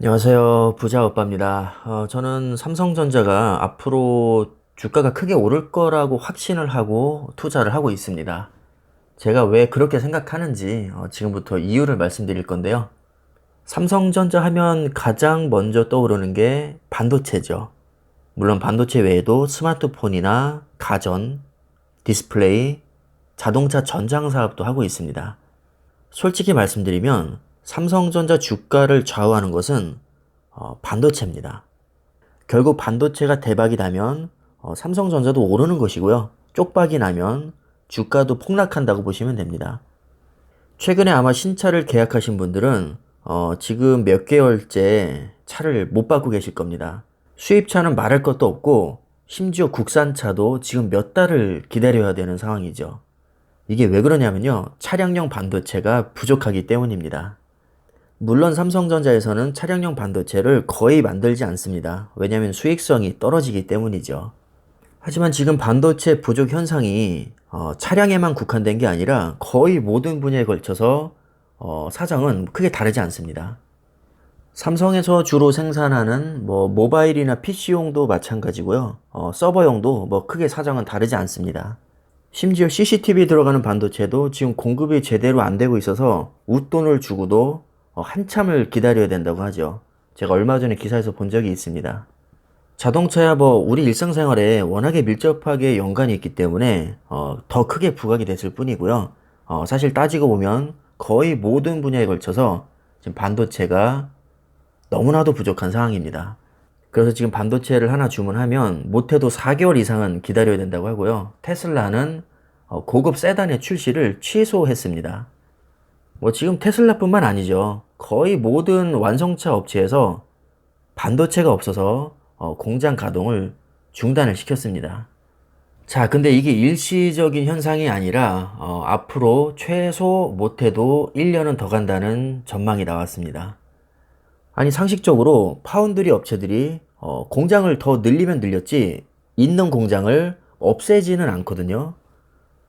안녕하세요. 부자 오빠입니다. 저는 삼성전자가 앞으로 주가가 크게 오를 거라고 확신을 하고 투자를 하고 있습니다. 제가 왜 그렇게 생각하는지 지금부터 이유를 말씀드릴 건데요. 삼성전자 하면 가장 먼저 떠오르는 게 반도체죠. 물론 반도체 외에도 스마트폰이나 가전, 디스플레이, 자동차 전장 사업도 하고 있습니다. 솔직히 말씀드리면 삼성전자 주가를 좌우하는 것은 반도체입니다. 결국 반도체가 대박이 나면 삼성전자도 오르는 것이고요. 쪽박이 나면 주가도 폭락한다고 보시면 됩니다. 최근에 아마 신차를 계약하신 분들은 지금 몇 개월째 차를 못 받고 계실 겁니다. 수입차는 말할 것도 없고 심지어 국산차도 지금 몇 달을 기다려야 되는 상황이죠. 이게 왜 그러냐면요. 차량용 반도체가 부족하기 때문입니다. 물론 삼성전자에서는 차량용 반도체를 거의 만들지 않습니다. 왜냐하면 수익성이 떨어지기 때문이죠. 하지만 지금 반도체 부족 현상이 차량에만 국한된 게 아니라 거의 모든 분야에 걸쳐서 사정은 크게 다르지 않습니다. 삼성에서 주로 생산하는 모바일이나 PC용도 마찬가지고요. 서버용도 크게 사정은 다르지 않습니다. 심지어 CCTV 들어가는 반도체도 지금 공급이 제대로 안 되고 있어서 웃돈을 주고도 한참을 기다려야 된다고 하죠. 제가 얼마 전에 기사에서 본 적이 있습니다. 자동차야 우리 일상생활에 워낙에 밀접하게 연관이 있기 때문에 더 크게 부각이 됐을 뿐이고요. 사실 따지고 보면 거의 모든 분야에 걸쳐서 지금 반도체가 너무나도 부족한 상황입니다. 그래서 지금 반도체를 하나 주문하면 못해도 4개월 이상은 기다려야 된다고 하고요. 테슬라는 고급 세단의 출시를 취소했습니다. 지금 테슬라뿐만 아니죠. 거의 모든 완성차 업체에서 반도체가 없어서 공장 가동을 중단을 시켰습니다. 자, 근데 이게 일시적인 현상이 아니라 앞으로 최소 못해도 1년은 더 간다는 전망이 나왔습니다. 아니 상식적으로 파운드리 업체들이 공장을 더 늘리면 늘렸지 있는 공장을 없애지는 않거든요.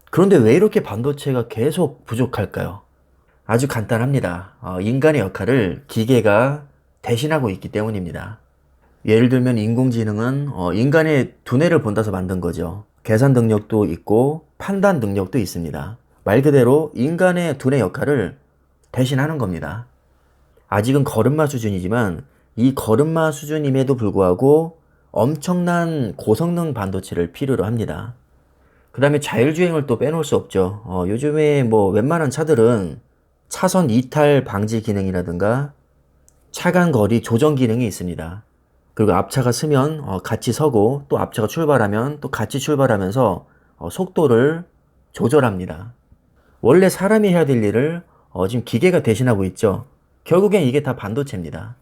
그런데 왜 이렇게 반도체가 계속 부족할까요? 아주 간단합니다. 인간의 역할을 기계가 대신하고 있기 때문입니다. 예를 들면 인공지능은 인간의 두뇌를 본따서 만든 거죠. 계산 능력도 있고 판단 능력도 있습니다. 말 그대로 인간의 두뇌 역할을 대신하는 겁니다. 아직은 걸음마 수준이지만 이 걸음마 수준임에도 불구하고 엄청난 고성능 반도체를 필요로 합니다. 그 다음에 자율주행을 또 빼놓을 수 없죠. 요즘에 웬만한 차들은 차선 이탈 방지 기능이라든가 차간 거리 조정 기능이 있습니다. 그리고 앞차가 서면 같이 서고 또 앞차가 출발하면 또 같이 출발하면서 속도를 조절합니다. 원래 사람이 해야 될 일을 지금 기계가 대신하고 있죠. 결국엔 이게 다 반도체입니다.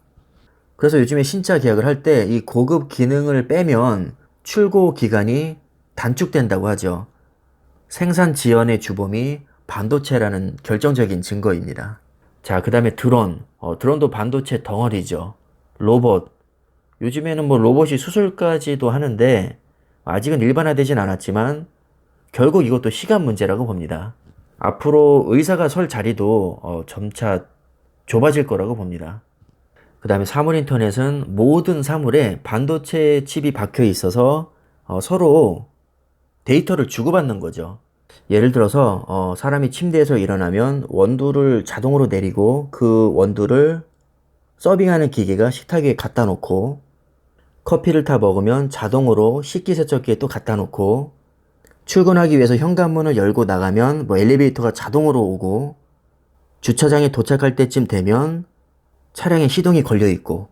그래서 요즘에 신차 계약을 할 때 이 고급 기능을 빼면 출고 기간이 단축된다고 하죠. 생산 지연의 주범이 반도체라는 결정적인 증거입니다. 자, 그 다음에 드론. 드론도 반도체 덩어리죠. 로봇. 요즘에는 로봇이 수술까지도 하는데 아직은 일반화되진 않았지만 결국 이것도 시간 문제라고 봅니다. 앞으로 의사가 설 자리도 점차 좁아질 거라고 봅니다. 그 다음에 사물 인터넷은 모든 사물에 반도체 칩이 박혀 있어서 서로 데이터를 주고받는 거죠. 예를 들어서 사람이 침대에서 일어나면 원두를 자동으로 내리고 그 원두를 서빙하는 기계가 식탁 위에 갖다 놓고 커피를 타 먹으면 자동으로 식기세척기에 또 갖다 놓고 출근하기 위해서 현관문을 열고 나가면 엘리베이터가 자동으로 오고 주차장에 도착할 때쯤 되면 차량에 시동이 걸려 있고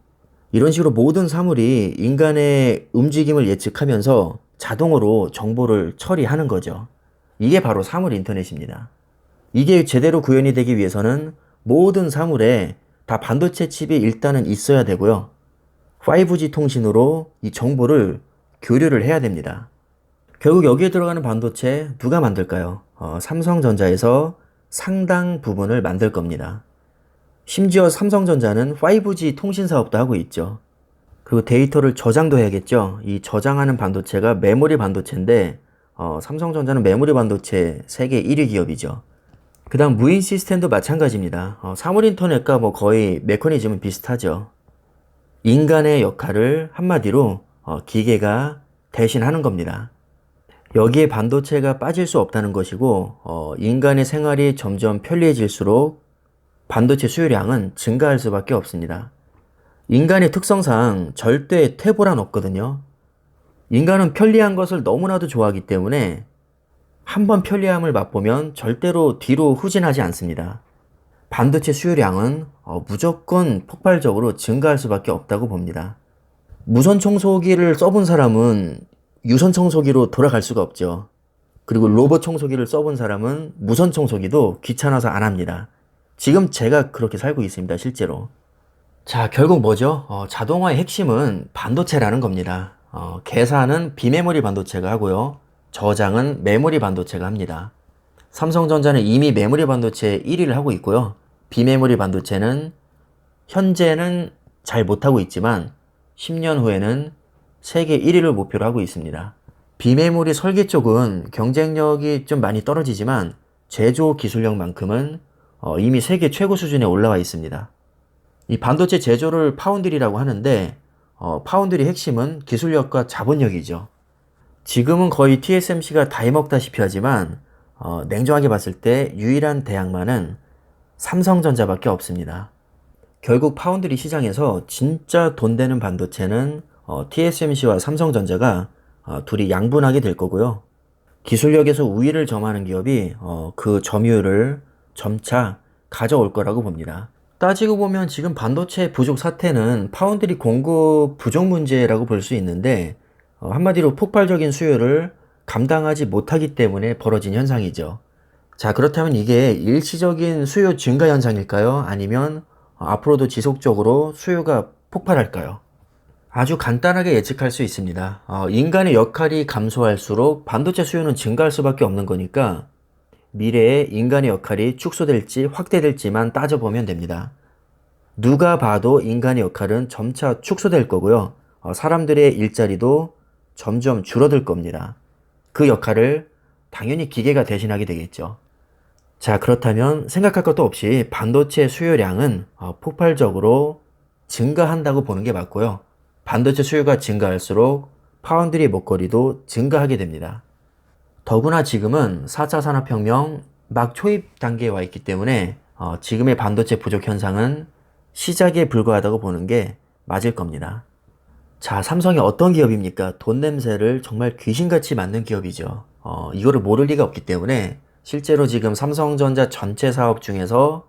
이런 식으로 모든 사물이 인간의 움직임을 예측하면서 자동으로 정보를 처리하는 거죠. 이게 바로 사물 인터넷입니다. 이게 제대로 구현이 되기 위해서는 모든 사물에 다 반도체 칩이 일단은 있어야 되고요. 5G 통신으로 이 정보를 교류를 해야 됩니다. 결국 여기에 들어가는 반도체 누가 만들까요? 삼성전자에서 상당 부분을 만들 겁니다. 심지어 삼성전자는 5G 통신 사업도 하고 있죠. 그리고 데이터를 저장도 해야겠죠. 이 저장하는 반도체가 메모리 반도체인데 삼성전자는 메모리 반도체 세계 1위 기업이죠. 그 다음 무인 시스템도 마찬가지입니다. 사물 인터넷과 거의 메커니즘은 비슷하죠. 인간의 역할을 한마디로 기계가 대신하는 겁니다. 여기에 반도체가 빠질 수 없다는 것이고 인간의 생활이 점점 편리해질수록 반도체 수요량은 증가할 수밖에 없습니다. 인간의 특성상 절대 퇴보란 없거든요. 인간은 편리한 것을 너무나도 좋아하기 때문에 한번 편리함을 맛보면 절대로 뒤로 후진하지 않습니다. 반도체 수요량은 무조건 폭발적으로 증가할 수밖에 없다고 봅니다. 무선 청소기를 써본 사람은 유선 청소기로 돌아갈 수가 없죠. 그리고 로봇 청소기를 써본 사람은 무선 청소기도 귀찮아서 안 합니다. 지금 제가 그렇게 살고 있습니다, 실제로. 자, 결국 뭐죠? 자동화의 핵심은 반도체라는 겁니다. 계산은 비메모리 반도체가 하고요. 저장은 메모리 반도체가 합니다. 삼성전자는 이미 메모리 반도체 1위를 하고 있고요. 비메모리 반도체는 현재는 잘 못하고 있지만 10년 후에는 세계 1위를 목표로 하고 있습니다. 비메모리 설계 쪽은 경쟁력이 좀 많이 떨어지지만 제조 기술력만큼은 이미 세계 최고 수준에 올라와 있습니다. 이 반도체 제조를 파운드리라고 하는데 파운드리 핵심은 기술력과 자본력이죠. 지금은 거의 TSMC가 다 해먹다시피 하지만 냉정하게 봤을 때 유일한 대항마는 삼성전자밖에 없습니다. 결국 파운드리 시장에서 진짜 돈 되는 반도체는 TSMC와 삼성전자가 둘이 양분하게 될 거고요. 기술력에서 우위를 점하는 기업이 그 점유율을 점차 가져올 거라고 봅니다. 따지고 보면 지금 반도체 부족 사태는 파운드리 공급 부족 문제라고 볼 수 있는데 한마디로 폭발적인 수요를 감당하지 못하기 때문에 벌어진 현상이죠. 자, 그렇다면 이게 일시적인 수요 증가 현상일까요? 아니면 앞으로도 지속적으로 수요가 폭발할까요? 아주 간단하게 예측할 수 있습니다. 인간의 역할이 감소할수록 반도체 수요는 증가할 수밖에 없는 거니까 미래에 인간의 역할이 축소될지 확대될지만 따져보면 됩니다. 누가 봐도 인간의 역할은 점차 축소될 거고요. 사람들의 일자리도 점점 줄어들 겁니다. 그 역할을 당연히 기계가 대신하게 되겠죠. 자, 그렇다면 생각할 것도 없이 반도체 수요량은 폭발적으로 증가한다고 보는 게 맞고요. 반도체 수요가 증가할수록 파운드리 목걸이도 증가하게 됩니다. 더구나 지금은 4차 산업혁명 막 초입 단계에 와 있기 때문에 지금의 반도체 부족 현상은 시작에 불과하다고 보는 게 맞을 겁니다. 자, 삼성이 어떤 기업입니까? 돈 냄새를 정말 귀신같이 맡는 기업이죠. 이거를 모를 리가 없기 때문에 실제로 지금 삼성전자 전체 사업 중에서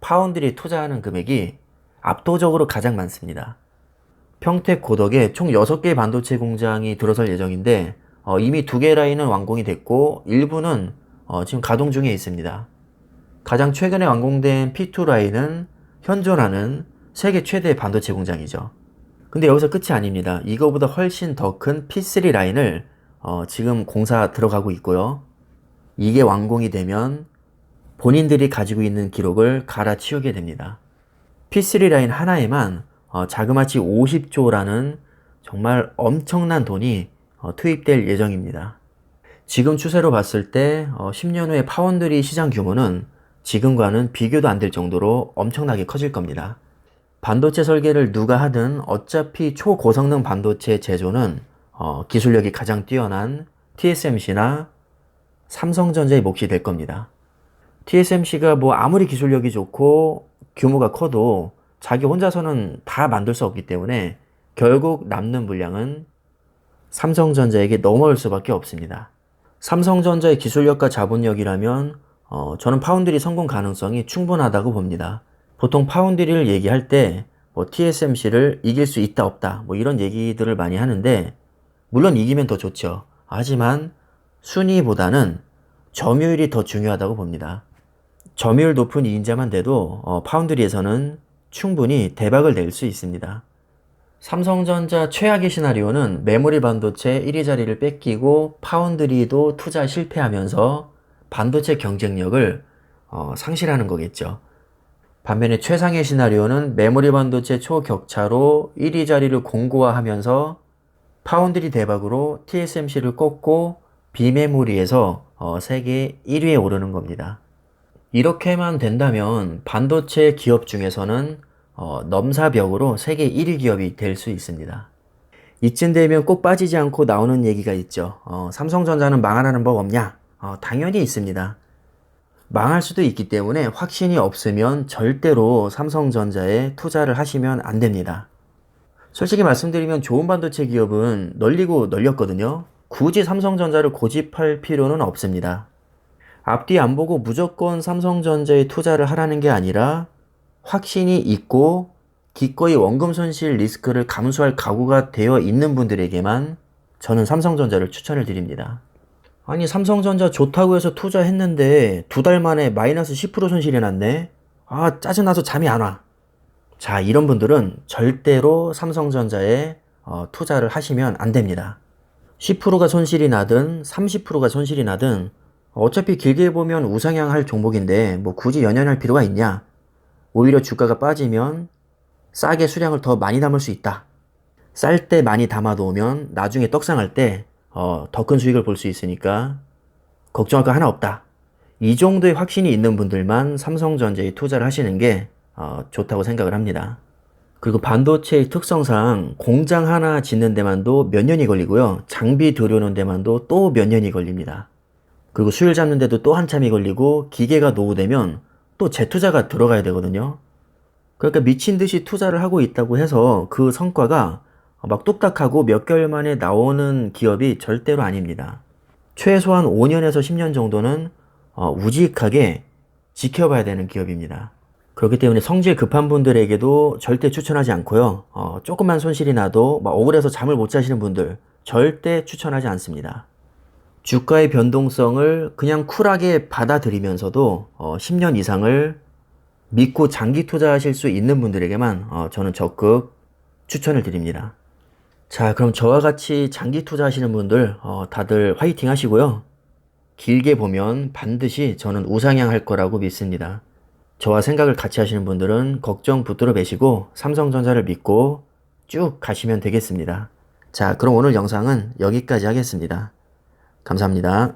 파운드리 투자하는 금액이 압도적으로 가장 많습니다. 평택 고덕에 총 6개의 반도체 공장이 들어설 예정인데 이미 2개 라인은 완공이 됐고 일부는 지금 가동 중에 있습니다. 가장 최근에 완공된 P2 라인은 현존하는 세계 최대 반도체 공장이죠. 근데 여기서 끝이 아닙니다. 이거보다 훨씬 더 큰 P3 라인을 지금 공사 들어가고 있고요. 이게 완공이 되면 본인들이 가지고 있는 기록을 갈아치우게 됩니다. P3 라인 하나에만 자그마치 50조라는 정말 엄청난 돈이 투입될 예정입니다. 지금 추세로 봤을 때 10년 후에 파운드리 시장 규모는 지금과는 비교도 안 될 정도로 엄청나게 커질 겁니다. 반도체 설계를 누가 하든 어차피 초고성능 반도체 제조는 기술력이 가장 뛰어난 TSMC나 삼성전자의 몫이 될 겁니다. TSMC가 뭐 아무리 기술력이 좋고 규모가 커도 자기 혼자서는 다 만들 수 없기 때문에 결국 남는 물량은 삼성전자에게 넘어올 수밖에 없습니다. 삼성전자의 기술력과 자본력이라면 저는 파운드리 성공 가능성이 충분하다고 봅니다. 보통 파운드리를 얘기할 때 뭐 TSMC를 이길 수 있다 없다 뭐 이런 얘기들을 많이 하는데 물론 이기면 더 좋죠. 하지만 순위보다는 점유율이 더 중요하다고 봅니다. 점유율 높은 이인자만 돼도 파운드리에서는 충분히 대박을 낼 수 있습니다. 삼성전자 최악의 시나리오는 메모리 반도체 1위 자리를 뺏기고 파운드리도 투자 실패하면서 반도체 경쟁력을 상실하는 거겠죠. 반면에 최상의 시나리오는 메모리 반도체 초격차로 1위 자리를 공고화하면서 파운드리 대박으로 TSMC를 꺾고 비메모리에서 세계 1위에 오르는 겁니다. 이렇게만 된다면 반도체 기업 중에서는 넘사벽으로 세계 1위 기업이 될 수 있습니다. 이쯤 되면 꼭 빠지지 않고 나오는 얘기가 있죠. 삼성전자는 망하라는 법 없냐? 당연히 있습니다. 망할 수도 있기 때문에 확신이 없으면 절대로 삼성전자에 투자를 하시면 안 됩니다. 솔직히 말씀드리면 좋은 반도체 기업은 널리고 널렸거든요. 굳이 삼성전자를 고집할 필요는 없습니다. 앞뒤 안 보고 무조건 삼성전자에 투자를 하라는 게 아니라 확신이 있고 기꺼이 원금 손실 리스크를 감수할 각오가 되어 있는 분들에게만 저는 삼성전자를 추천을 드립니다. 아니 삼성전자 좋다고 해서 투자했는데 2달 만에 마이너스 10% 손실이 났네? 아 짜증나서 잠이 안 와. 자 이런 분들은 절대로 삼성전자에 투자를 하시면 안 됩니다. 10%가 손실이 나든 30%가 손실이 나든 어차피 길게 보면 우상향할 종목인데 뭐 굳이 연연할 필요가 있냐? 오히려 주가가 빠지면 싸게 수량을 더 많이 담을 수 있다. 쌀 때 많이 담아 놓으면 나중에 떡상할 때 더 큰 수익을 볼 수 있으니까 걱정할 거 하나 없다. 이 정도의 확신이 있는 분들만 삼성전자에 투자를 하시는 게 좋다고 생각을 합니다. 그리고 반도체의 특성상 공장 하나 짓는 데만도 몇 년이 걸리고요. 장비 들여오는 데만도 또 몇 년이 걸립니다. 그리고 수율 잡는 데도 또 한참이 걸리고 기계가 노후되면 또 재투자가 들어가야 되거든요. 그러니까 미친 듯이 투자를 하고 있다고 해서 그 성과가 막 뚝딱하고 몇 개월 만에 나오는 기업이 절대로 아닙니다. 최소한 5년에서 10년 정도는 우직하게 지켜봐야 되는 기업입니다. 그렇기 때문에 성질 급한 분들에게도 절대 추천하지 않고요. 조금만 손실이 나도 막 억울해서 잠을 못 자시는 분들 절대 추천하지 않습니다. 주가의 변동성을 그냥 쿨하게 받아들이면서도 10년 이상을 믿고 장기 투자하실 수 있는 분들에게만 저는 적극 추천을 드립니다. 자, 그럼 저와 같이 장기 투자하시는 분들 다들 화이팅 하시고요. 길게 보면 반드시 저는 우상향할 거라고 믿습니다. 저와 생각을 같이 하시는 분들은 걱정 붙들어 매시고 삼성전자를 믿고 쭉 가시면 되겠습니다. 자, 그럼 오늘 영상은 여기까지 하겠습니다. 감사합니다.